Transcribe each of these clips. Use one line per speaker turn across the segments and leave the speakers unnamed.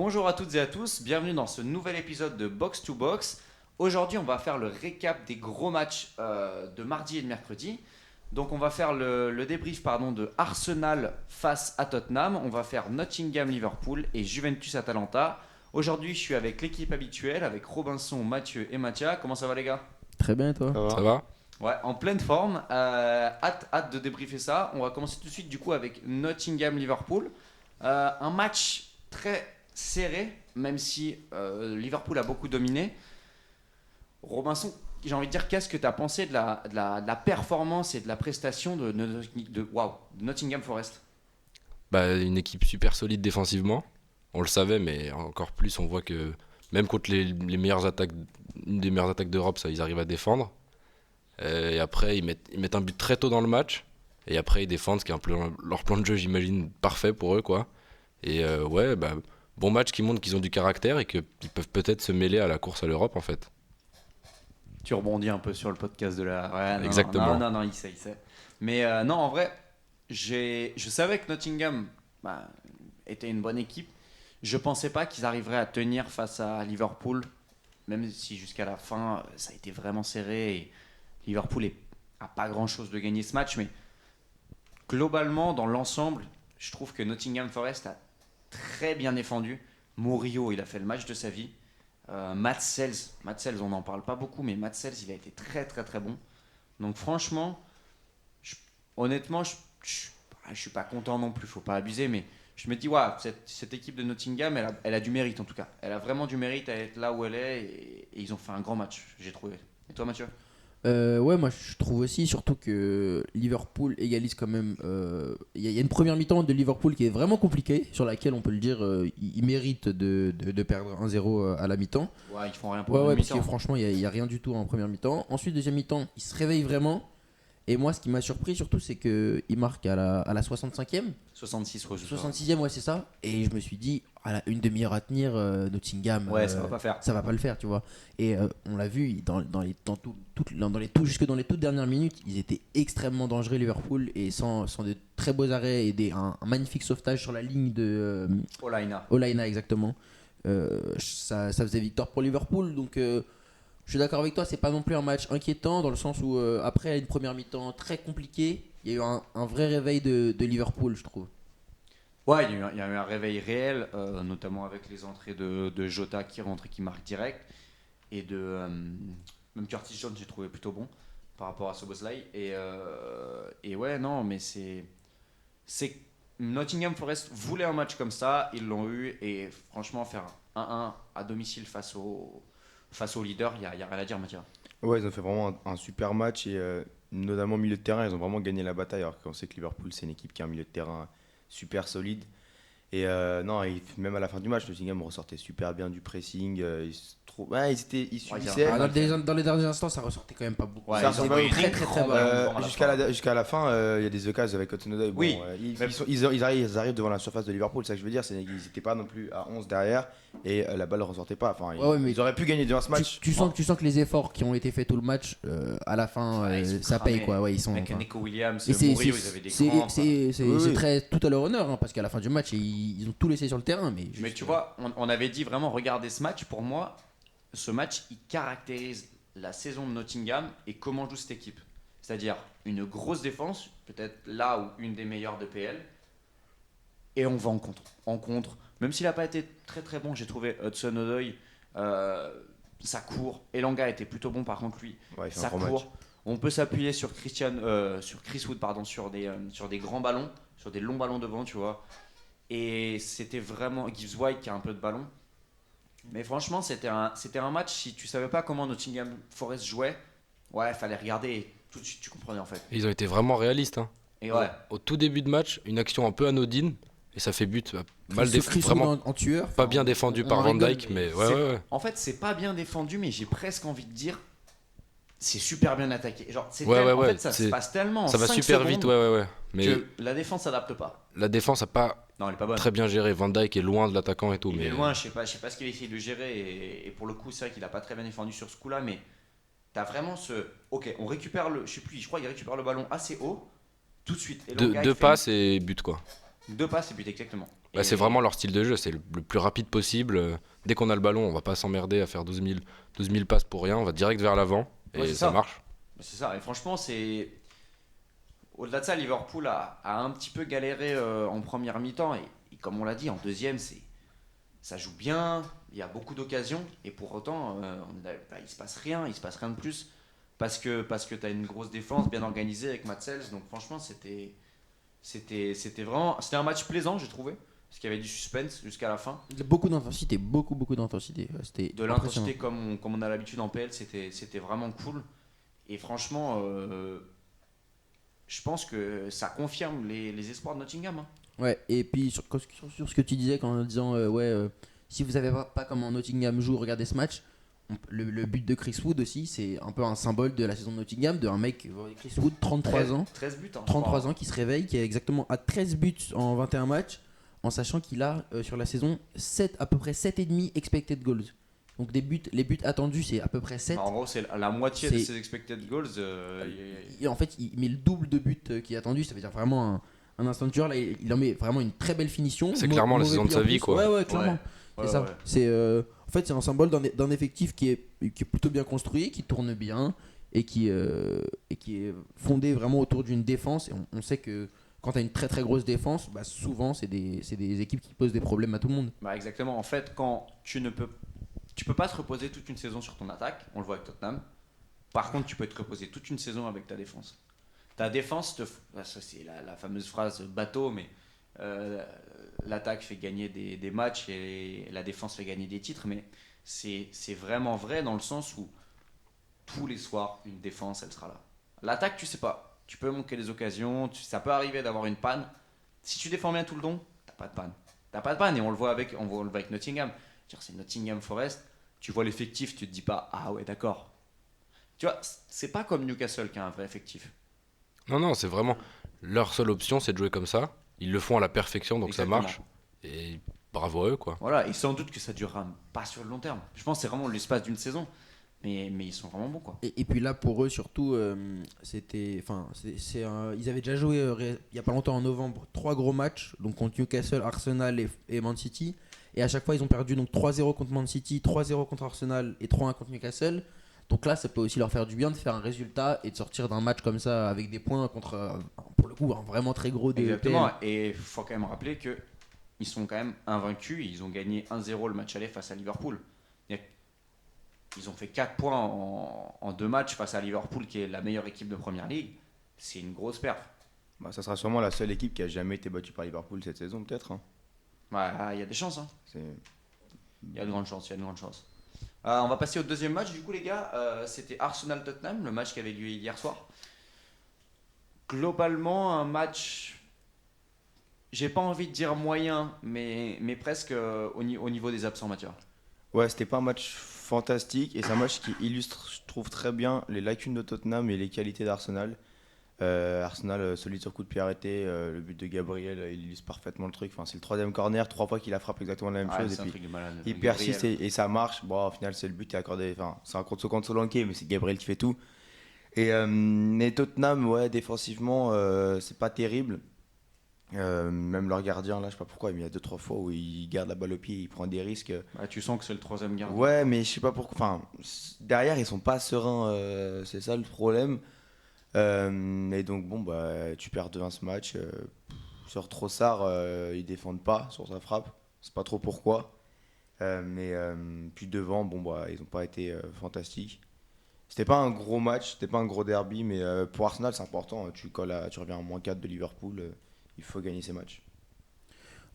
Bonjour à toutes et à tous, bienvenue dans ce nouvel épisode de Box to Box. Aujourd'hui, on va faire le récap des gros matchs de mardi et de mercredi. Donc, on va faire le débrief de Arsenal face à Tottenham. On va faire Nottingham-Liverpool et Juventus-Atalanta. Aujourd'hui, je suis avec l'équipe habituelle, avec Robinson, Mathieu et Mathia. Comment ça va les gars ?
Très bien, et toi?
Ça va?
Ouais, en pleine forme. Hâte de débriefer ça. On va commencer tout de suite du coup avec Nottingham-Liverpool. Un match très serré, même si Liverpool a beaucoup dominé. Robinson, j'ai envie de dire, qu'est-ce que tu as pensé de la performance et de la prestation de Nottingham Forest ?
Une équipe super solide défensivement. On le savait, mais encore plus, on voit que même contre les meilleures attaques, une des meilleures attaques d'Europe, ça, ils arrivent à défendre. Et après, ils mettent un but très tôt dans le match. Et après, ils défendent, ce qui est un peu leur plan de jeu, j'imagine, parfait pour eux, quoi. Et bon match qui montre qu'ils ont du caractère et qu'ils peuvent peut-être se mêler à la course à l'Europe, en fait.
Tu rebondis un peu sur le podcast de la... Ouais, non,
Exactement.
Non, il sait. Mais non, en vrai, je savais que Nottingham était une bonne équipe. Je pensais pas qu'ils arriveraient à tenir face à Liverpool, même si jusqu'à la fin, ça a été vraiment serré. Et Liverpool a pas grand-chose de gagner ce match, mais globalement, dans l'ensemble, je trouve que Nottingham Forest a très bien défendu. Murillo, il a fait le match de sa vie. Matt Sells, on n'en parle pas beaucoup, mais Matt Sells, il a été très très très bon. Donc franchement, honnêtement, je suis pas content non plus, faut pas abuser, mais je me dis, cette équipe de Nottingham, elle a du mérite en tout cas. Elle a vraiment du mérite à être là où elle est, et ils ont fait un grand match, j'ai trouvé. Et toi, Mathieu ?
Ouais, moi je trouve aussi, surtout que Liverpool égalise quand même. Il y a une première mi-temps de Liverpool qui est vraiment compliquée, sur laquelle on peut le dire, ils méritent de perdre 1-0 à la mi-temps.
Ouais, ils font rien pour
Ouais,
une
parce
mi-temps.
que franchement, il y a rien du tout en première mi-temps. Ensuite, deuxième mi-temps, ils se réveillent vraiment. Et moi, ce qui m'a surpris surtout, c'est qu'ils marquent à la 65e.
66, ouais,
66e, ouais, c'est ça. Et je me suis dit, une demi-heure à tenir, Nottingham.
Ouais, ça va pas faire.
Ça va pas le faire, tu vois. Et on l'a vu jusque dans les toutes dernières minutes, ils étaient extrêmement dangereux, Liverpool, et sans de très beaux arrêts et un magnifique sauvetage sur la ligne de Olaina, exactement. Ça faisait victoire pour Liverpool, donc je suis d'accord avec toi, c'est pas non plus un match inquiétant dans le sens où après une première mi-temps très compliquée, il y a eu un vrai réveil de Liverpool, je trouve.
Ouais, il y a eu un réveil réel, notamment avec les entrées de Jota qui rentre et qui marque direct. Et même Curtis Jones, j'ai trouvé plutôt bon par rapport à Szoboszlai. Et ouais, non, mais c'est Nottingham Forest voulait un match comme ça, ils l'ont eu. Et franchement, faire 1-1 à domicile face au leader, il n'y a rien à dire, Mathieu.
Ouais, ils ont fait vraiment un super match et notamment au milieu de terrain, ils ont vraiment gagné la bataille. Alors qu'on sait que Liverpool, c'est une équipe qui a un milieu de terrain super solide. Et non, même à la fin du match, Nottingham ressortait super bien du pressing. Ils subissaient.
Dans les derniers instants, ça ressortait quand même pas beaucoup.
Ouais,
Ça
ils ont
ressortait
pris
très
une
très très
grande
bas.
balle.
Jusqu'à la fin, il y a des occasions avec Hudson-Odoi.
Oui.
Ils arrivent devant la surface de Liverpool, c'est ça que je veux dire. Ils n'étaient pas non plus à 11 derrière et la balle ne ressortait pas. Enfin,
mais
ils auraient pu gagner devant ce match.
Tu sens que les efforts qui ont été faits tout le match, à la fin,
Ils sont
ça
cramés.
paye, quoi. Ouais, ils sont.
Avec Nico Williams,
Et
Murillo, ils avaient des crampes.
c'est très tout à leur honneur, hein, parce qu'à la fin du match, ils ont tout laissé sur le terrain.
Mais tu vois, on avait dit vraiment, regardez ce match. Pour moi, ce match, il caractérise la saison de Nottingham et comment joue cette équipe. C'est-à-dire une grosse défense, peut-être là où une des meilleures de PL. Et on va en contre. Même s'il n'a pas été très très bon, j'ai trouvé Hudson-Odoi, ça court. Elanga était plutôt bon, par contre lui,
Ouais, il fait
ça
un gros
court.
match.
On peut s'appuyer sur Chris Wood, sur des grands ballons, sur des longs ballons devant, tu vois. Et c'était vraiment Gibbs White qui a un peu de ballon. Mais franchement, c'était un match, si tu savais pas comment Nottingham Forest jouait, ouais, fallait regarder et tout de suite tu comprenais en fait.
Ils ont été vraiment réalistes. Hein.
Et ouais.
Au tout début de match, une action un peu anodine et ça fait but. Mal défendu,
Chris
vraiment
Wood en tueur.
pas bien défendu
on
par
en
Van
rigole,
Dijk, mais ouais.
En fait, c'est pas bien défendu, mais j'ai presque envie de dire c'est super bien attaqué. Genre, en fait, ça se passe tellement en
Ça va
5
super
secondes
vite, ouais. Mais
que la défense s'adapte pas.
la défense a pas
Non, elle est pas bonne.
très bien géré. Van Dijk est loin de l'attaquant et tout.
Il
mais
est loin, je sais pas ce qu'il a essayé de gérer et pour le coup, c'est vrai qu'il a pas très bien défendu sur ce coup-là, mais t'as vraiment OK, on récupère je crois qu'il récupère le ballon assez haut tout de suite. Et le gars,
Deux
il fait
passes et but quoi.
2 passes et but exactement.
Bah, c'est vraiment leur style de jeu, c'est le plus rapide possible. Dès qu'on a le ballon, on va pas s'emmerder à faire 12 000 passes pour rien, on va direct vers l'avant et
Ouais, c'est
ça
ça.
marche.
C'est ça, et franchement, c'est. Au-delà de ça, Liverpool a un petit peu galéré en première mi-temps, et comme on l'a dit, en deuxième, ça joue bien, il y a beaucoup d'occasions, et pour autant, il se passe rien, il se passe rien de plus, parce que tu as une grosse défense bien organisée avec Matt Sells, donc franchement, c'était un match plaisant, j'ai trouvé, parce qu'il y avait du suspense jusqu'à la fin.
Beaucoup d'intensité, beaucoup d'intensité. Ouais, c'était
De
impressionnant.
l'intensité comme on a l'habitude en PL, c'était vraiment cool, et franchement, je pense que ça confirme les espoirs de Nottingham, hein.
Ouais, et puis sur ce que tu disais en disant, si vous savez pas comment Nottingham joue, regardez ce match. Le but de Chris Wood aussi, c'est un peu un symbole de la saison de Nottingham, de un mec, Chris Wood, 33 ans,
13 buts, hein, je
33
crois.
ans, qui se réveille, qui est exactement à 13 buts en 21 matchs, en sachant qu'il a sur la saison à peu près 7,5 expected goals. Donc les buts attendus, c'est à peu près 7.
Bah, en gros, c'est la moitié de
C'est-
ses expected goals.
Et en fait, il met le double de buts qui est attendu, ça veut dire vraiment un instant tueur. Là, il en met vraiment une très belle finition.
C'est clairement la
Mauvais
saison de
pli
sa
en
vie,
plus.
quoi.
Ouais, clairement.
Ouais,
C'est ça.
ouais.
En fait, c'est un symbole d'un effectif qui est plutôt bien construit, qui tourne bien et qui est fondé vraiment autour d'une défense. Et on sait que quand tu as une très très grosse défense, bah, souvent c'est des équipes qui posent des problèmes à tout le monde.
Bah, exactement. En fait, quand tu peux pas te reposer toute une saison sur ton attaque. On le voit avec Tottenham. Par contre, tu peux te reposer toute une saison avec ta défense. Ta défense, ça c'est la fameuse phrase bateau, mais euh, l'attaque fait gagner des matchs et la défense fait gagner des titres. Mais c'est vraiment vrai dans le sens où tous les soirs, une défense, elle sera là. L'attaque, tu sais pas. Tu peux manquer des occasions, ça peut arriver d'avoir une panne. Si tu défends bien tout le long, t'as pas de panne. T'as pas de panne, et on le voit avec Nottingham. C'est Nottingham Forest, tu vois l'effectif, tu te dis pas, ah ouais, d'accord. Tu vois, c'est pas comme Newcastle qui a un vrai effectif.
Non, c'est vraiment leur seule option, c'est de jouer comme ça. Ils le font à la perfection, donc
Exactement.
ça marche. Et bravo à eux, quoi.
Voilà, et sans doute que ça durera pas sur le long terme. Je pense que c'est vraiment l'espace d'une saison. Mais ils sont vraiment bons, quoi.
Et puis là, pour eux, surtout, ils avaient déjà joué il y a pas longtemps en novembre 3 gros matchs, donc contre Newcastle, Arsenal et Man City. Et à chaque fois, ils ont perdu donc 3-0 contre Man City, 3-0 contre Arsenal et 3-1 contre Newcastle. Donc là, ça peut aussi leur faire du bien de faire un résultat et de sortir d'un match comme ça avec des points contre, pour le coup, un vraiment très gros de
Exactement,
PL.
et il faut quand même rappeler que ils sont quand même invaincus. Ils ont gagné 1-0 le match aller face à Liverpool. Ils ont fait 4 points en 2 matchs face à Liverpool, qui est la meilleure équipe de Première Ligue. C'est une grosse perf.
Bah, ça sera sûrement la seule équipe qui a jamais été battue par Liverpool cette saison, peut-être, hein.
Ouais, il y a des chances, hein.
C'est-
Il y a de grandes chances, il y a de grandes chances. On va passer au deuxième match, du coup, les gars. C'était Arsenal-Tottenham, le match qui avait lieu hier soir. Globalement, un match, j'ai pas envie de dire moyen, mais presque au niveau des absents, Mathieu.
Ouais, c'était pas un match fantastique et c'est un match qui illustre, je trouve, très bien les lacunes de Tottenham et les qualités d'Arsenal. Arsenal, solide sur coup de pied arrêté, le but de Gabriel, il illustre parfaitement le truc. Enfin, c'est le troisième corner, 3 fois qu'il a frappé exactement la même chose.
C'est
Et
un
puis
truc de malade.
il
Gabriel.
persiste et ça marche. Bon, au final, c'est le but qui est accordé. Enfin, c'est un contre Solanke, mais c'est Gabriel qui fait tout. Et Tottenham, ouais, défensivement, c'est pas terrible. Même leur gardien, là, je sais pas pourquoi, mais il y a 2-3 fois où il garde la balle au pied, il prend des risques.
Bah, tu sens que c'est le troisième gardien.
Ouais, mais je sais pas pourquoi. Enfin, derrière, ils sont pas sereins, c'est ça le problème. Et donc, bon, bah, tu perds 2-1 ce match. Sur Trossard, ils défendent pas sur sa frappe. C'est pas trop pourquoi. Puis devant, bon, bah, ils ont pas été fantastiques. C'était pas un gros match, c'était pas un gros derby, mais pour Arsenal, c'est important. Tu reviens en -4 de Liverpool, il faut gagner ces matchs.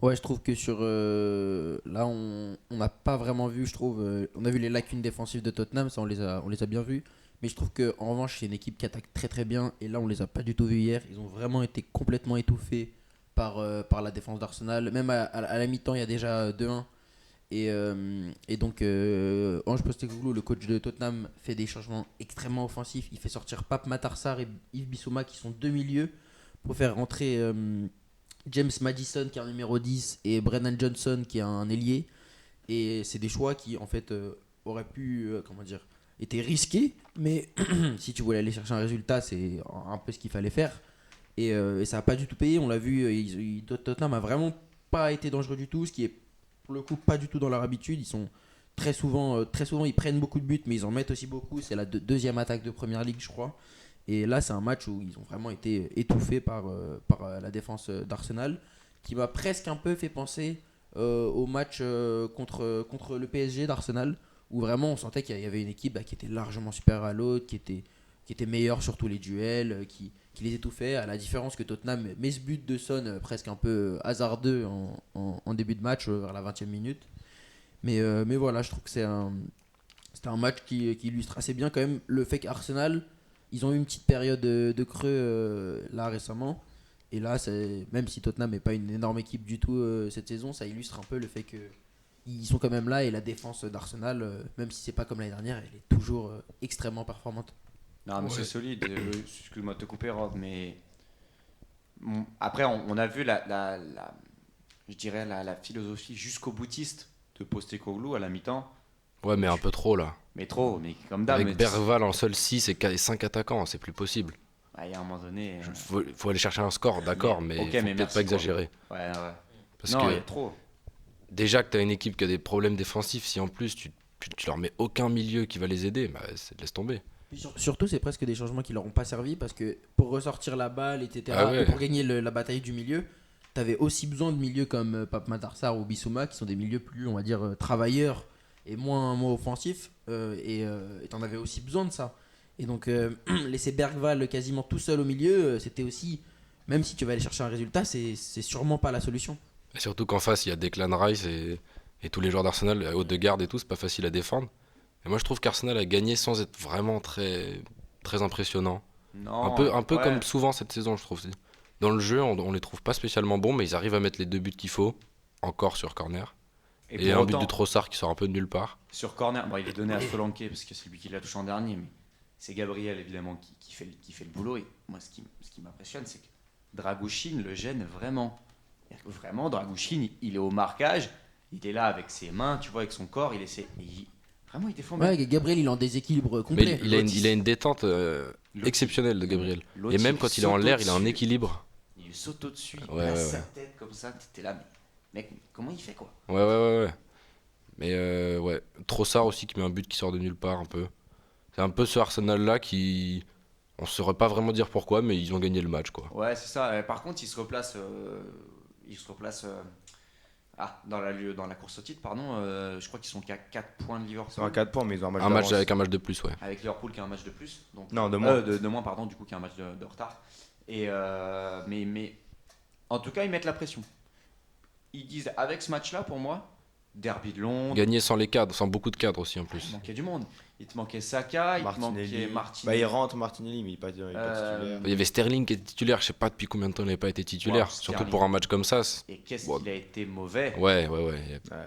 Ouais, je trouve que là, on n'a pas vraiment vu, je trouve. On a vu les lacunes défensives de Tottenham, ça on les a bien vues. Mais je trouve qu'en revanche, c'est une équipe qui attaque très très bien. Et là, on les a pas du tout vus hier. Ils ont vraiment été complètement étouffés par la défense d'Arsenal. Même à la mi-temps, il y a déjà 2-1. Et donc, Ange Postecoglou, le coach de Tottenham, fait des changements extrêmement offensifs. Il fait sortir Pape Matar Sarr et Yves Bissouma, qui sont deux milieux, pour faire rentrer James Maddison, qui est un numéro 10, et Brennan Johnson, qui est un ailier. Et c'est des choix qui, en fait, auraient pu, étaient risqués. Mais si tu voulais aller chercher un résultat, c'est un peu ce qu'il fallait faire. Et ça n'a pas du tout payé. On l'a vu, Tottenham a vraiment pas été dangereux du tout, ce qui est pour le coup pas du tout dans leur habitude. Ils sont très souvent, ils prennent beaucoup de buts, mais ils en mettent aussi beaucoup. C'est la deuxième attaque de Première Ligue, je crois. Et là, c'est un match où ils ont vraiment été étouffés par la défense d'Arsenal, qui m'a presque un peu fait penser au match contre le PSG d'Arsenal, où vraiment on sentait qu'il y avait une équipe qui était largement supérieure à l'autre, qui était meilleure sur tous les duels, qui les étouffait, à la différence que Tottenham met ce but de Son presque un peu hasardeux en début de match, vers la 20e minute. Mais voilà, je trouve que c'était un match qui illustre assez bien quand même le fait qu'Arsenal, ils ont eu une petite période de creux là récemment. Et là, même si Tottenham n'est pas une énorme équipe du tout cette saison, ça illustre un peu le fait qu'ils sont quand même là. Et la défense d'Arsenal, même si c'est pas comme l'année dernière, elle est toujours extrêmement performante.
Non, mais
Ouais.
c'est solide. Excuse-moi de te couper, Rob, mais après, on a vu je dirais la philosophie jusqu'au boutiste de Postecoglou à la mi-temps.
Ouais, mais un peu trop là.
Mais trop, mais comme d'hab.
Avec
mais
Bergval en seul 6 et 5 attaquants, c'est plus possible.
il y a un moment donné.
Faut aller chercher un score, d'accord, mais
ok,
faut
mais
peut-être
merci,
pas exagérer.
Ouais.
Parce
Non, il y
que
a trop.
déjà que tu as une équipe qui a des problèmes défensifs, si en plus tu leur mets aucun milieu qui va les aider, bah laisse tomber.
Surtout, c'est presque des changements qui leur ont pas servi parce que pour ressortir la balle, etc.,
Ah ouais.
et pour gagner la bataille du milieu, t'avais aussi besoin de milieux comme Pape Matar Sarr ou Bissouma qui sont des milieux plus, on va dire, travailleurs et moins offensifs. Et t'en avais aussi besoin de ça. Et donc, laisser Bergval quasiment tout seul au milieu, c'était aussi, même si tu vas aller chercher un résultat, c'est sûrement pas la solution.
Et surtout qu'en face, il y a Declan Rice et tous les joueurs d'Arsenal, Odegaard et tout, c'est pas facile à défendre. Et moi, je trouve qu'Arsenal a gagné sans être vraiment très, très impressionnant.
Non,
Un peu
ouais.
comme souvent cette saison, je trouve. Dans le jeu, on les trouve pas spécialement bons, mais ils arrivent à mettre les 2 buts qu'il faut, encore sur corner. Et
pour
un but
autant,
de Trossard qui sort un peu de nulle part.
sur corner, bon, il est donné à Solanke parce que c'est lui qui l'a touché en dernier, mais c'est Gabriel évidemment qui fait le boulot. Et moi, ce qui m'impressionne, c'est que Dragouchine le gêne vraiment. C'est-à-dire que vraiment, Dragouchine, il est au marquage, il est là avec ses mains, tu vois, avec son corps, vraiment, il défend bien.
Ouais, Gabriel, il est en déséquilibre
Mais
complet.
il a une détente
L'autre,
exceptionnelle de Gabriel.
l'autre,
Et même
il
quand il est en
saute
l'air, il a un
au-dessus.
équilibre.
Il lui saute au-dessus, il
Ouais,
place
ouais,
sa
ouais.
tête comme ça, t'étais là, mais mec, comment il fait quoi?
Ouais. Mais ouais, Trossard aussi qui met un but qui sort de nulle part un peu. C'est un peu ce Arsenal-là qui... On saurait pas vraiment dire pourquoi, mais ils ont gagné le match, quoi.
Ouais, c'est ça. Par contre, dans la course au titre, pardon. Je crois qu'ils sont qu'à 4 points de
Ils sont
Liverpool.
à 4 points, mais ils ont un match
Un match
d'avance.
avec un match de plus, ouais.
Avec Liverpool qui a un match de plus. Donc,
Non, de moins.
de moins, pardon, du coup, qui a un match de retard. Et, mais en tout cas, ils mettent la pression. Ils disent, avec ce match-là, pour moi, derby de Londres,
Gagner sans les cadres, sans beaucoup de cadres aussi en
il
plus.
manquait du monde. Il te manquait Saka, il te manquait Martinelli.
Il rentre Martinelli, mais il n'est pas titulaire.
Il y avait Sterling qui était titulaire, je sais pas depuis combien de temps il n'avait pas été titulaire.
Wow,
Surtout
Sterling.
pour un match comme ça.
Et qu'est-ce
Bon.
qu'il a été mauvais.
Ouais.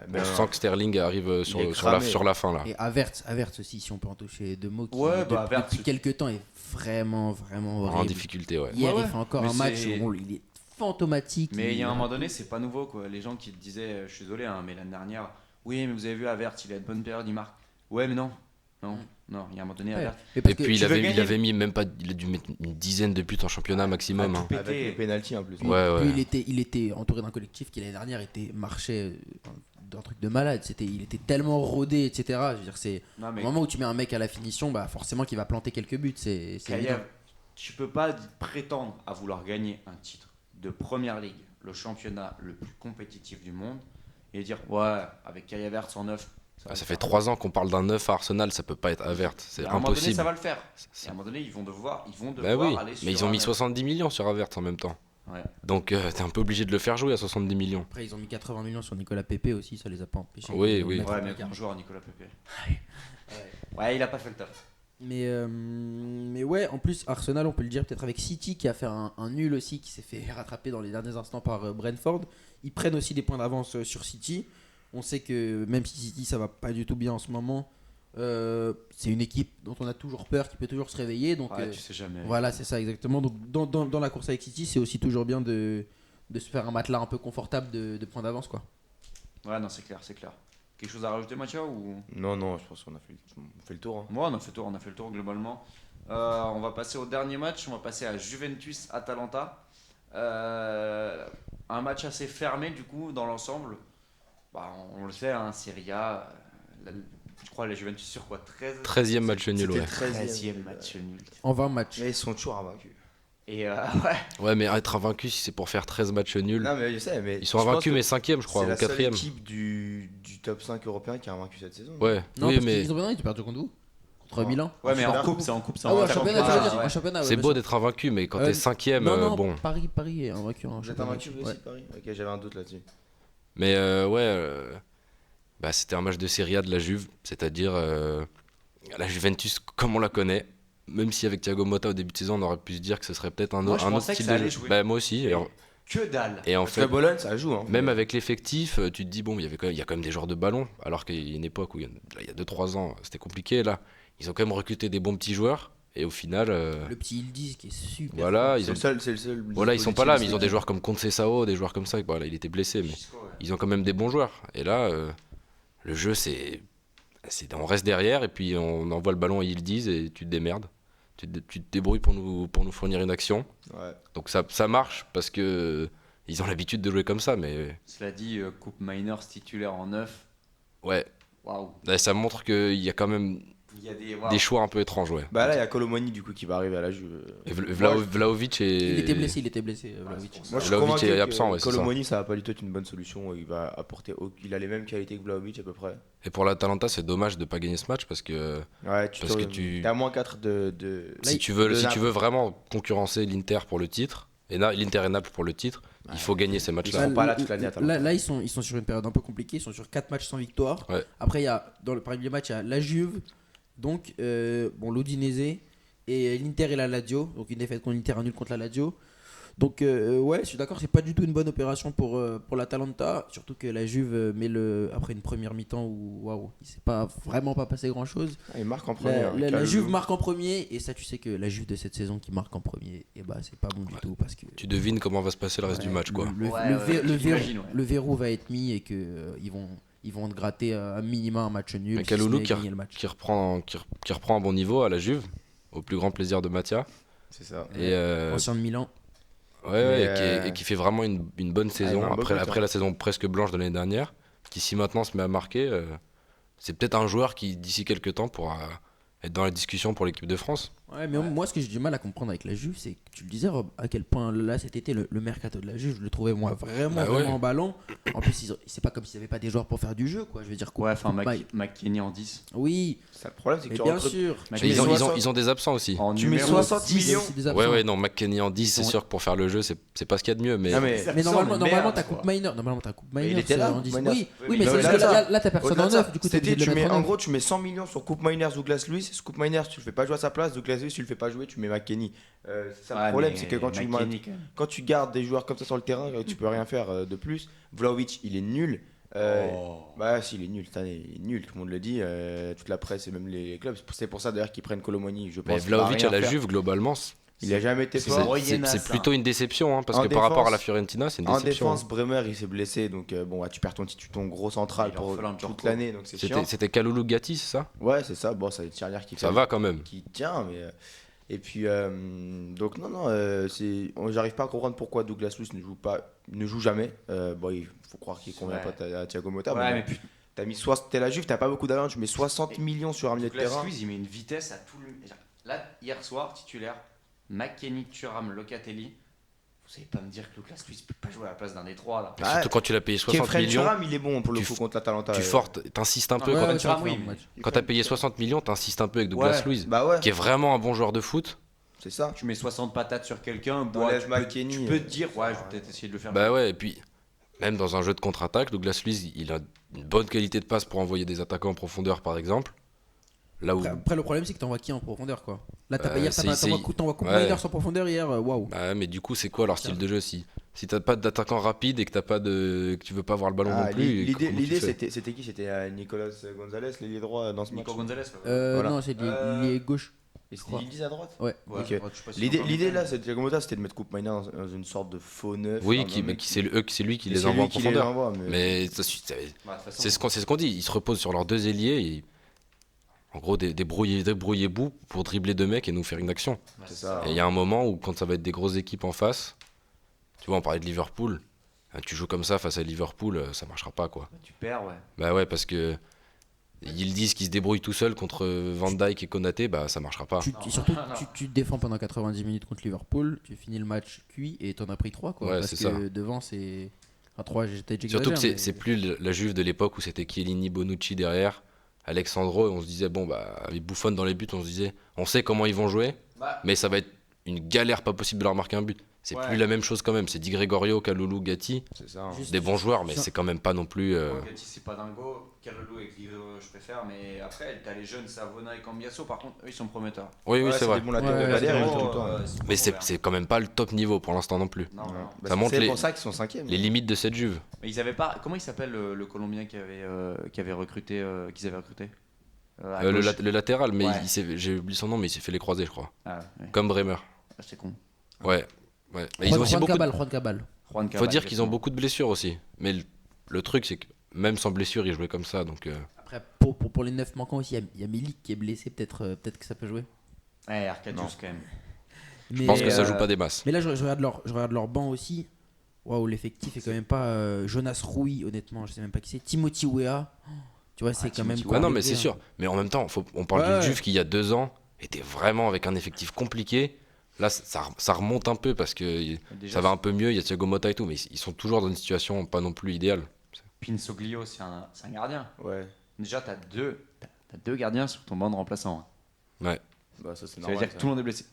Mais
On sent que Sterling arrive
est cramé.
sur la fin là.
Et Havertz aussi, si on peut en toucher 2 mots, qui
Ouais, bah, Havertz,
depuis quelques temps est vraiment
En
horrible.
difficulté, ouais.
Hier,
Ouais,
il fait encore
mais
un match
c'est-
où il est fantomatique.
Mais il y a un moment donné, c'est pas nouveau quoi. Les gens qui te disaient, je suis désolé, hein, mais l'année dernière, oui, mais vous avez vu Havertz, il a une bonne période, il marque. Ouais, mais non, il y a un moment donné,
Ouais.
Havertz.
Mais parce
Et
que
puis il
tu veux
avait
gagner.
mis même pas, il a dû mettre une dizaine de buts en championnat maximum.
Ah,
Hein.
tout
Avec
pété.
les pénaltys en plus.
Ouais.
Puis il était entouré d'un collectif qui l'année dernière marchait d'un truc de malade. Il était tellement rodé, etc. Je veux dire, c'est
Non,
au
mais
moment où tu mets un mec à la finition, bah forcément qu'il va planter quelques buts. C'est évident.
Kayev, tu peux pas prétendre à vouloir gagner un titre de première ligue, le championnat le plus compétitif du monde, et dire, ouais, avec Kai Havertz en neuf.
Ah, ça fait 3 ans qu'on parle d'un 9 à Arsenal, ça peut pas être Havertz, c'est
À un moment donné,
impossible.
ça va le faire. Et à un moment donné, ils vont devoir
Bah oui,
aller sur
mais ils ont
un
mis
neuf.
70 millions sur Havertz en même temps.
Ouais.
Donc t'es un peu obligé de le faire jouer à 70 millions.
Après, ils ont mis 80 millions sur Nicolas Pepe aussi, ça les a pas empêchés.
Oui,
de
oui.
mettre
Ouais,
en
mais
garde.
bon joueur, Nicolas Pepe. Ouais, il a pas fait le taf.
Mais ouais, en plus, Arsenal, on peut le dire peut-être avec City qui a fait un nul aussi, qui s'est fait rattraper dans les derniers instants par Brentford. Ils prennent aussi des points d'avance sur City. On sait que même si City ça va pas du tout bien en ce moment, c'est une équipe dont on a toujours peur, qui peut toujours se réveiller. Donc
Ouais, tu sais jamais.
voilà, c'est ça exactement. Donc dans la course avec City, c'est aussi toujours bien de se faire un matelas un peu confortable de points d'avance, quoi.
Ouais, non, c'est clair, c'est clair. Quelque chose à rajouter, Mathieu ou...
Non, je pense qu'on a fait le tour. Hein.
Moi, on a fait le tour globalement. On va passer au dernier match, on va passer à Juventus-Atalanta. Un match assez fermé du coup dans l'ensemble. Bah, on le sait, hein, Serie A, je crois la Juventus sur quoi
13e match nul, ouais.
13e match nul.
En 20 matchs.
Mais ils sont toujours invaincus.
Et ouais,
Ouais, mais être invaincu, si c'est pour faire 13 matchs nuls.
Non, mais je sais, mais.
Ils sont
je pense
invaincus,
que
mais 5e, je crois,
c'est
ou
la seule
4e.
équipe du top 5 européen qui a vaincu cette saison.
Ouais,
Non,
oui,
parce
mais
qu'ils ont perdu contre vous Contre
Non.
Milan.
ouais, mais en
Super
coupe,
Coupe.
c'est en coupe, c'est
Ah ouais,
en
en championnat, tu veux dire,
ouais.
en championnat.
c'est
ouais,
beau
bien sûr.
d'être invaincu, mais quand t'es 5e,
Non,
bon.
Paris est invaincu en
Vous êtes
championnat.
invaincu vous
Ouais.
aussi, Paris Ok, j'avais un doute là-dessus.
Mais bah, c'était un match de Serie A de la Juve, c'est-à-dire la Juventus comme on la connaît. Même si avec Thiago Motta au début de saison, on aurait pu se dire que ce serait peut-être un
Moi,
autre
je pensais que
style
ça
de
allait
jeu.
jouer.
Bah, moi aussi.
Que dalle.
Et en
Parce que
fait,
Bologne, ça joue. Hein.
même avec l'effectif, tu te dis, bon, il y a quand même des joueurs de ballon, alors qu'il y a une époque où, il y a 2-3 ans, c'était compliqué. Là, ils ont quand même recruté des bons petits joueurs. Et au final,
Le petit Yildiz qui est super.
voilà,
fort.
ils ont,
C'est le seul.
voilà, ils sont pas là, mais ils ont des
joueurs.
joueurs comme Conceição, des joueurs comme ça. Voilà, il était blessé, mais ils ont quand même des bons joueurs. Et là, le jeu, on reste derrière et puis on envoie le ballon à Yildiz et tu te démerdes. Tu te débrouilles pour nous fournir une action.
Ouais.
Donc ça marche parce que ils ont l'habitude de jouer comme ça, mais
Cela dit, Coupe Miners titulaire en 9.
ouais,
Waouh.
là, ça montre qu'il y a quand même
Il y a des.
des choix un peu étranges, ouais.
Bah là, il y a Colomoni du coup qui va arriver à la Juve.
Et
Moi,
Vlahovic est.
Il était blessé, Vlahovic.
Moi, je suis
Vlahovic
convaincu
est
que
absent, ouais, c'est ça.
Colomoni, ça va pas du tout être une bonne solution. Il va apporter. Il a les mêmes qualités que Vlahovic à peu près.
Et pour l'Atalanta, c'est dommage de pas gagner ce match parce que
Ouais,
Parce que tu-
T'es à moins 4 de.
Là,
si tu veux vraiment concurrencer l'Inter pour le titre, et l'Inter et Naples pour le titre, il faut gagner ces
Ils
matchs-là.
sont pas là toute l'année, Atalanta.
Là, ils sont sur une période un peu compliquée. Ils sont sur 4 matchs sans victoire.
Ouais.
Après, il y a, dans le premier match, il y a la Juve, donc l'Udinese, et l'Inter et la Lazio. Donc une défaite contre l'Inter, un nul contre la Lazio. Donc, ouais, je suis d'accord, c'est pas du tout une bonne opération pour l'Atalanta. Surtout que la Juve après une première mi-temps où, waouh, il s'est vraiment pas passé grand-chose.
Il marque en premier. hein,
La
Kalou.
Juve marque en premier, et ça, tu sais que la Juve de cette saison qui marque en premier, et bah, c'est pas bon du tout parce que.
Tu devines comment va se passer le reste du match, quoi.
Le verrou va être mis et que ils vont te gratter à minima un match nul.
Mais
si ce
Kalulu
n'est gagner le match.
qui reprend un bon niveau à la Juve, au plus grand plaisir de Mathia.
C'est ça.
Et
Ancien de Milan.
ouais,
Mais,
et qui fait vraiment une bonne saison
il a un beau
après,
but,
après
hein.
la saison presque blanche de l'année dernière, qui si maintenant se met à marquer, c'est peut-être un joueur qui d'ici quelques temps pourra être dans la discussion pour l'équipe de France.
Ouais, mais moi, ce que j'ai du mal à comprendre avec la Juve, c'est que tu le disais, Rob, à quel point là cet été, le mercato de la Juve, je le trouvais moi
Bah ouais.
vraiment emballant. En plus, c'est pas comme s'ils n'avaient pas des joueurs pour faire du jeu, quoi. Je veux dire,
Ouais, enfin,
Mike.
McKennie en 10.
Oui,
Ça, le problème, c'est que
mais
tu
bien
recrutes.
sûr.
Mais
mets
ils ont,
60
ils ont des absents aussi.
En
Tu mets
numéro
60
10.
millions.
C'est des
Ouais,
absents.
ouais, non, McKennie en 10, c'est
Ils ont-
sûr que pour faire le jeu, c'est pas ce qu'il y a de mieux. Mais
Ah, mais-
Mais normalement,
Merde,
t'as
quoi.
Coupe Minor. Normalement, t'as Coupe Minor.
il était là,
en 10.
Miners.
Oui,
Oui,
oui, mais
mais
c'est juste
au-delà
que
de
là, t'as personne
Au-delà
en
de ça,
9. Du coup, t'es
cet été,
obligé de le mettre
en
en 9.
gros, tu mets 100 millions sur Coupe Miners Douglas Luiz. Coupe Miners, tu le fais pas jouer à sa place. Douglas Luiz, tu le fais pas jouer, tu mets McKennie. C'est ça le problème, c'est que quand tu gardes des joueurs comme ça sur le terrain, tu peux rien faire de plus. Vlahovic, il est nul. Bah si, il est nul cette année, il est nul, tout le monde le dit, toute la presse et même les clubs. C'est pour ça d'ailleurs qu'ils prennent Colomoni, je pense.
mais
qu'il va
Vlahovic
rien
à la
faire.
Juve, globalement,
Il a jamais été
c'est
fort.
Moyennas,
c'est plutôt une déception, hein, parce
En
que par rapport à
défense-
la Fiorentina, c'est une
En
déception.
défense, Bremer il s'est blessé, donc bon, tu perds ton gros central
Il
pour
orphelin de
toute
Jorko.
l'année, donc c'est chiant.
C'était Kalulu Gatti, c'est ça?
Ouais, c'est ça. Bon, ça va être Charnière qui
Ça
fait-
va quand même.
qui tient, mais et puis donc non, j'arrive pas à comprendre pourquoi Douglas Luiz ne joue jamais. Bon, il faut croire qu'il convient
Ouais.
pas à Thiago Motta.
Ouais,
mais
mais
bon,
putain,
t'es la Juve, t'as pas beaucoup d'argent, tu mets 60 millions sur un milieu de
Douglas
terrain.
Luiz, il met une vitesse à tout le. Là, hier soir, titulaire, McKennie, Thuram, Locatelli. Vous savez pas me dire que Douglas Luiz peut pas jouer à la place d'un des trois là.
Mais
Ah,
surtout quand tu l'as payé 60
Kefren
millions,
Thuram, il est bon pour le
tu
coup
f-
contre l'Atalanta.
tu fortes, t'insistes un peu.
Ouais,
Quand,
ouais,
Thuram,
ça
oui,
fait un
mais-
match.
quand t'as payé 60 millions, t'insistes un peu avec Douglas
Ouais.
Luiz,
Bah ouais,
qui est vraiment un bon joueur de foot.
c'est ça.
Tu mets 60 patates sur quelqu'un, bon,
T'enlèves
tu
McKennie,
tu peux te dire, ouais, je vais peut-être essayer de le faire.
Bah ouais, et puis même dans un jeu de contre-attaque, Douglas Luiz, il a une bonne qualité de passe pour envoyer des attaquants en profondeur, par exemple. Là où.
Après, le problème, c'est que t'envoies qui en profondeur, quoi. Là,
c'est-
t'envoies Coupe
ouais.
Minor en profondeur hier, waouh.
Bah, mais du coup, c'est quoi leur style de jeu si t'as pas d'attaquant rapide et que que tu veux pas avoir le ballon non plus
L'idée,
comment tu fais
c'était qui? C'était Nicolas Gonzalez, l'ailier droit dans ce match.
Nico Gonzalez. Ouais.
Voilà.
Non, c'est lié gauche.
Et c'était
crois.
Yildiz à droite.
Ouais.
Ouais,
Ok.
ouais, je sais pas si
L'idée là, c'était Thiago Motta, c'était de mettre Coupe Miners dans une sorte de faux neuf.
Oui,
enfin,
mais c'est lui qui
et
les
c'est
envoie en
lui qui les
profondeur.
envoie,
Mais
Ouais, de toute façon,
c'est ce qu'on dit. Ils se reposent sur leurs deux ailiers et en gros débrouiller bout pour dribbler deux mecs et nous faire une action.
ouais,
c'est ça.
Et il y a un moment où quand ça va être des grosses équipes en face, Tu vois, on parlait de Liverpool. Tu joues comme ça face à Liverpool, ça marchera pas, quoi.
Tu perds, ouais.
Bah ouais, parce que ils disent qu'ils se débrouillent tout seuls contre Van Dijk et Konaté, bah ça marchera pas.
Surtout,
Non.
tu te défends pendant 90 minutes contre Liverpool, tu finis le match cuit et t'en as pris 3 quoi.
Ouais,
parce
c'est
que
ça.
devant c'est. Enfin, 3, j'exagère.
Surtout que
mais-
c'est plus la Juve de l'époque où c'était Chiellini, Bonucci derrière, Alexandro, et on se disait, bon, bah, avec Buffon dans les buts, on se disait, on sait comment ils vont jouer,
Bah,
mais ça va être une galère pas possible de leur marquer un but. C'est
Ouais.
plus la même chose quand même. C'est Di Gregorio, Kalulu, Gatti,
C'est ça. Hein.
Juste-
des bons joueurs, mais
Ça-
c'est quand même pas non plus.
Gatti, c'est pas dingo. Kalulu et Guido, je préfère. Mais après, t'as les jeunes Savona et Cambiasso. Par contre, eux, ils sont prometteurs.
Oui, oui,
Ouais,
c'est vrai.
des bons latéraux.
Ouais,
Valère,
c'est
il
vrai.
joue tout le temps.
Mais c'est quand même pas le top niveau pour l'instant non plus.
Non,
Ouais.
non.
Bah,
Ça montre
c'est
les-
pour ça qu'ils sont 5e.
Les limites de cette Juve.
Mais ils avaient pas. Comment il s'appelle le Colombien qui avait recruté qu'ils avaient recruté à
Le,
gauche.
le latéral, mais
Ouais.
j'ai oublié son nom, mais il s'est fait les croisés, je crois.
Ah, ouais.
Comme Bremer.
Ah, c'est con.
Ouais. Ouais. Mais ils ont aussi
Juan
beaucoup.
Cabal, Juan Cabal.
Juan
Faut
Cabal,
dire qu'ils ont
exactement.
beaucoup de blessures aussi. Mais le truc, c'est que même sans blessure, ils jouaient comme ça. Donc,
Après, pour les 9 manquants aussi, il y a Milik qui est blessé, peut-être que ça peut jouer.
Ouais, Arcadius
Non.
quand même.
je pense que ça joue pas des masses.
Mais là, je regarde leur banc aussi. Waouh, l'effectif est quand même pas. Jonas Rui, honnêtement, je sais même pas qui c'est. Timothy Weah. Tu vois, c'est quand même.
Timothy
Ouais, non, mais
compliqué,
c'est
hein.
sûr. Mais en même temps, on parle
Ouais.
d'une Juve qui, il y a 2 ans, était vraiment avec un effectif compliqué. Là, ça remonte un peu parce que
Déjà,
ça va un peu mieux. Il y a Thiago Motta et tout, mais ils sont toujours dans une situation pas non plus idéale.
Pinsoglio, c'est un gardien.
Ouais.
Déjà, t'as deux gardiens sur ton banc de remplaçants. hein.
Ouais.
Bah, ça, c'est
Ça veut
normal.
dire que tout le monde est blessé.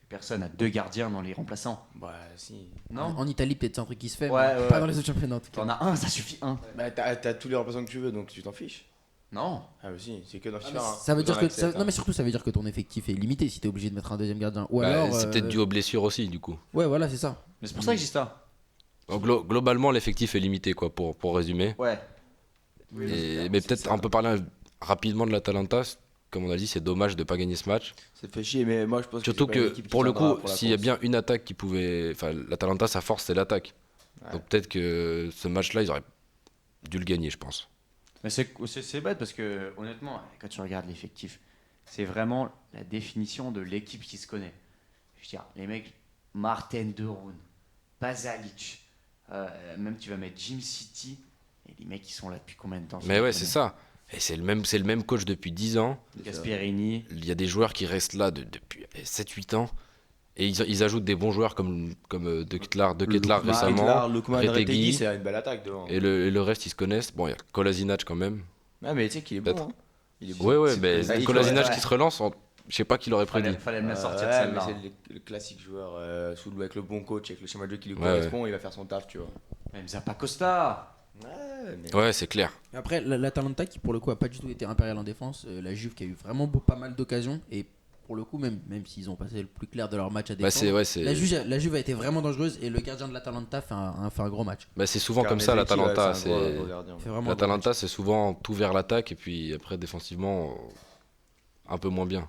Personne n'a 2 gardiens dans les remplaçants.
Bah, si.
Non
En Italie, peut-être c'est un truc qui se fait,
Ouais,
mais
ouais,
pas
ouais.
dans les autres championnats en tout cas.
T'en as un, ça suffit un.
Bah, t'as tous les remplaçants que tu veux, donc tu t'en fiches.
Non.
Ah, bah, si, c'est que dans
Ah,
FIFA.
mais
hein.
ça veut dire
Dans
que
Access, hein.
non mais surtout ça veut dire que ton effectif est limité si t'es obligé de mettre un deuxième gardien ou
Bah,
alors
c'est peut-être dû aux blessures aussi, du coup.
ouais voilà c'est ça.
Mais c'est pour ça que je dis ça.
Donc, globalement, l'effectif est limité, quoi, pour résumer.
Ouais.
Mais peut-être un peu parler rapidement de l'Atalanta. Comme on a dit, c'est dommage de pas gagner ce match.
Ça fait chier, mais moi je pense
Surtout
c'est pas une
que
équipe qui
pour le
tiendra
coup,
pour la
s'il y a
course.
bien une attaque qui pouvait. Enfin, l'Atalanta, sa force, c'est l'attaque.
Ouais.
Donc peut-être que ce match-là, ils auraient dû le gagner, je pense.
Mais c'est bête parce que, honnêtement, quand tu regardes l'effectif, c'est vraiment la définition de l'équipe qui se connaît. Je veux dire, les mecs, Martin De Roon, Pasalic, même tu vas mettre Jim City, et les mecs qui sont là depuis combien de temps?
Mais ouais, c'est ça. Et c'est le même coach depuis 10 ans.
Gasperini.
Il y a des joueurs qui restent là depuis 7-8 ans. Et ils ajoutent des bons joueurs comme De Ketelaere récemment.
Lukman,
Retegui.
Retegui, c'est une belle attaque devant.
Et le reste, ils se connaissent. Bon, il y a Kolasinac quand même.
Ah, mais tu sais qu'il est bon.
Peut-être.
Hein. Il est bon.
Ouais, ouais,
C'est-
mais
il
Kolasinac
ouais.
qui se relance, je sais pas qui l'aurait prédit.
Fallait me la sortir de
ouais,
celle-là.
mais c'est le classique joueur avec le bon coach, avec le schéma de jeu qui lui
Ouais,
correspond, il va faire son taf, tu vois.
Même Zappacosta.
Ouais, mais...
Ouais, c'est clair.
Après l'Atalanta qui pour le coup a pas du tout été impérial en défense, la Juve qui a eu vraiment pas mal d'occasions et pour le coup même s'ils ont passé le plus clair de leur match à
Bah,
défendre.
c'est
La Juve a été vraiment dangereuse et le gardien de l'Atalanta fait un gros match.
bah, c'est souvent comme ça,
Carnegie,
l'Atalanta.
ouais, c'est un
C'est
gros gardien.
Il fait vraiment un gros
L'Atalanta, c'est souvent tout vers l'attaque et puis après défensivement un peu moins bien.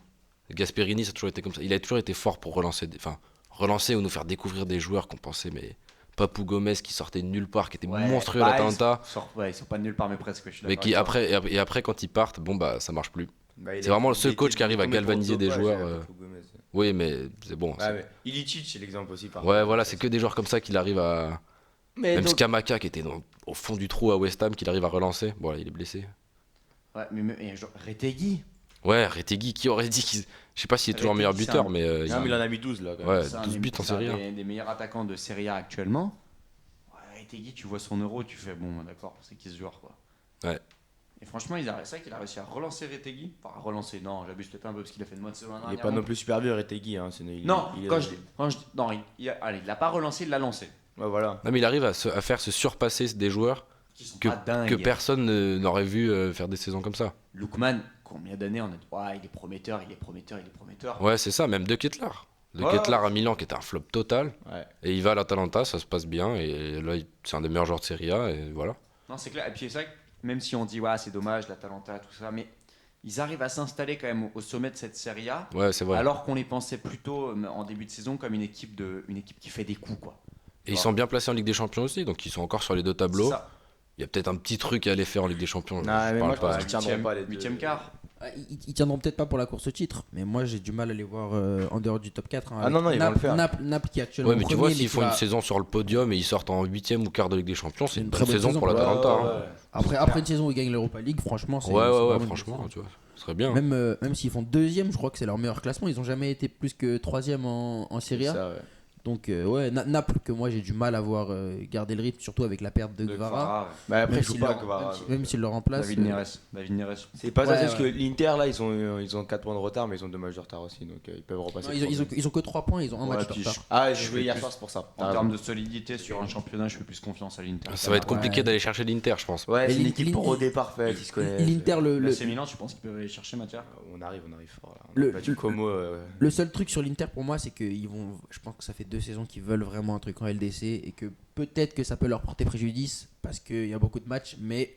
Gasperini, ça a toujours été comme ça. Il a toujours été fort pour relancer ou nous faire découvrir des joueurs qu'on pensait mais Papou Gomez qui sortait de nulle part, qui était monstrueux à l'Atalanta,
Ils sont pas de nulle part, mais presque. Je suis
mais
d'accord
qui
avec toi.
après et après quand ils partent, bon bah ça marche plus.
Bah, il
C'est
a-
vraiment le
il
seul
a
coach
été
qui arrive à
diplômé pour
galvaniser des
dopage,
joueurs,
Papou Gomez.
Oui, mais c'est bon.
Ah, mais Ilicic, c'est l'exemple aussi. Par
Ouais,
contre.
voilà, c'est que des joueurs comme ça qu'il arrive à.
Mais
Même
donc-
Scamacca qui était au fond du trou à West Ham, qu'il arrive à relancer. Bon, là, il est blessé.
Ouais, mais genre, Retegui.
Ouais, Retegui, qui aurait dit qu'il. Je sais pas s'il est toujours
Retegui,
meilleur
c'est
buteur,
un-
mais.
Non, mais il en a mis 12 là. Quand même.
Ouais,
C'est un
12 buts en
c'est un
Serie A.
des meilleurs attaquants de Serie A actuellement. Ouais, Retegui, tu vois son euro, tu fais bon, d'accord, c'est qui ce joueur quoi.
Ouais.
Et franchement, c'est vrai qu'il a réussi à relancer Retegui. Enfin, à relancer, non, j'abuse peut-être un peu parce qu'il a fait une bonne saison.
Il est pas non plus super vieux, Retegui. Hein.
Non,
il est-
non, il l'a pas relancé, il l'a lancé.
Ouais, voilà.
Non, mais il arrive à faire se surpasser des joueurs
Qui sont
que,
pas dingues.
que personne n'aurait vu faire des saisons comme ça.
Lookman, combien d'années on a dit ouais, il est prometteur, il est prometteur, il est prometteur.
Ouais, c'est ça, même De Ketelaere. De
Ouais.
Ketelaere à Milan qui était un flop total.
Ouais.
Et il va à l'Atalanta, ça se passe bien. Et là, c'est un des meilleurs joueurs de Serie A. Et voilà.
Non, c'est clair. Et puis c'est vrai que même si on dit ouais, c'est dommage, l'Atalanta, tout ça, mais ils arrivent à s'installer quand même au sommet de cette Serie A.
Ouais, c'est vrai.
Alors qu'on les pensait plutôt en début de saison comme une équipe qui fait des coups quoi.
Et ils sont bien placés en Ligue des Champions aussi, donc ils sont encore sur les deux tableaux.
C'est ça.
Il y a peut-être un petit truc à aller faire en Ligue des Champions.
Non, mais moi, je
parle
pense
pas.
que tiendront pas les deux.
Huitième quart.
Ils tiendront peut-être pas pour la course au titre, mais moi j'ai du mal à les voir en dehors du top 4.
Ah non, non, ils vont le faire.
Naples qui est actuellement
Ouais, mais tu vois,
premier,
s'ils
qui
font
va-
une saison sur le podium et ils sortent en 8ème ou quart de Ligue des Champions, c'est une
Très
bonne
bonne
saison
saison.
pour l'Atalanta. hein.
Après une saison où ils gagnent l'Europa League, franchement, c'est
Ouais,
vraiment une
franchement,
bonne
tu vois, ce serait bien.
Même s'ils font deuxième, je crois que c'est leur meilleur classement. Ils ont jamais été plus que troisième en Serie A.
Ça, ouais.
Donc Naples que moi j'ai du mal à voir garder le rythme, surtout avec la perte de Gvara.
Ouais.
Bah après,
Même
je joue
s'il
pas
leur-
Kvara.
Même s'il le remplace.
David Neres. David Neres.
C'est pas ça,
Ouais,
c'est parce que
ouais.
l'Inter là, ils ont 4 points de retard, mais ils ont 2 matchs de retard aussi, donc ils peuvent repasser.
Non,
le
ils ont
troisième.
que 3 points, ils ont un
Ouais,
match de
puis
retard.
Ah,
je
j'ai
fais
joué hier
plus-
soir, c'est pour ça.
En termes de solidité sur un championnat, je fais plus confiance à l'Inter.
Ça va être compliqué
Ouais.
d'aller chercher l'Inter, je pense.
Ouais,
Et
c'est une
l'In-
équipe
l'In-
au départ faite, ils se connaissent.
L'Inter,
L'AC Milan, tu penses qu'ils peuvent aller chercher Mathia?
On arrive fort là. On
Le-
a battu
le-
Como.
Le seul truc sur l'Inter pour moi, c'est qu'ils vont. Je pense que ça fait 2 saisons qu'ils veulent vraiment un truc en LDC et que peut-être que ça peut leur porter préjudice parce qu'il y a beaucoup de matchs, mais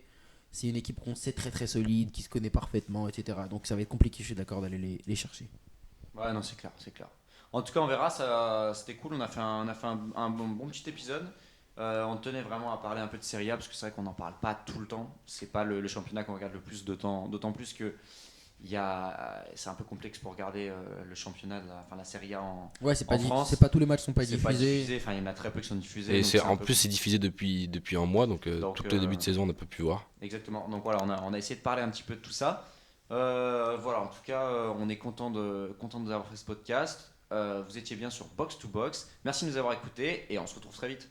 c'est une équipe qu'on sait très très solide, qui se connaît parfaitement, etc. Donc ça va être compliqué, je suis d'accord, d'aller les chercher.
Ouais, non, c'est clair, c'est clair. En tout cas, on verra, c'était cool, on a fait un bon petit épisode. On tenait vraiment à parler un peu de Serie A parce que c'est vrai qu'on n'en parle pas tout le temps. C'est pas le championnat qu'on regarde le plus de temps, d'autant plus que c'est un peu complexe pour regarder le championnat, la Serie A
Ouais, c'est pas,
En France,
c'est pas tous les matchs sont pas
c'est pas
diffusés.
diffusé, enfin il y en a très peu qui sont diffusés.
Et
donc
c'est
un
en
peu
plus c'est diffusé depuis un mois, donc
Donc,
tout le début de saison on n'a pas pu voir.
Exactement. Donc voilà, on a essayé de parler un petit peu de tout ça. Voilà, en tout cas, on est content de vous avoir fait ce podcast. Vous étiez bien sur Box to Box. Merci de nous avoir écoutés et on se retrouve très vite.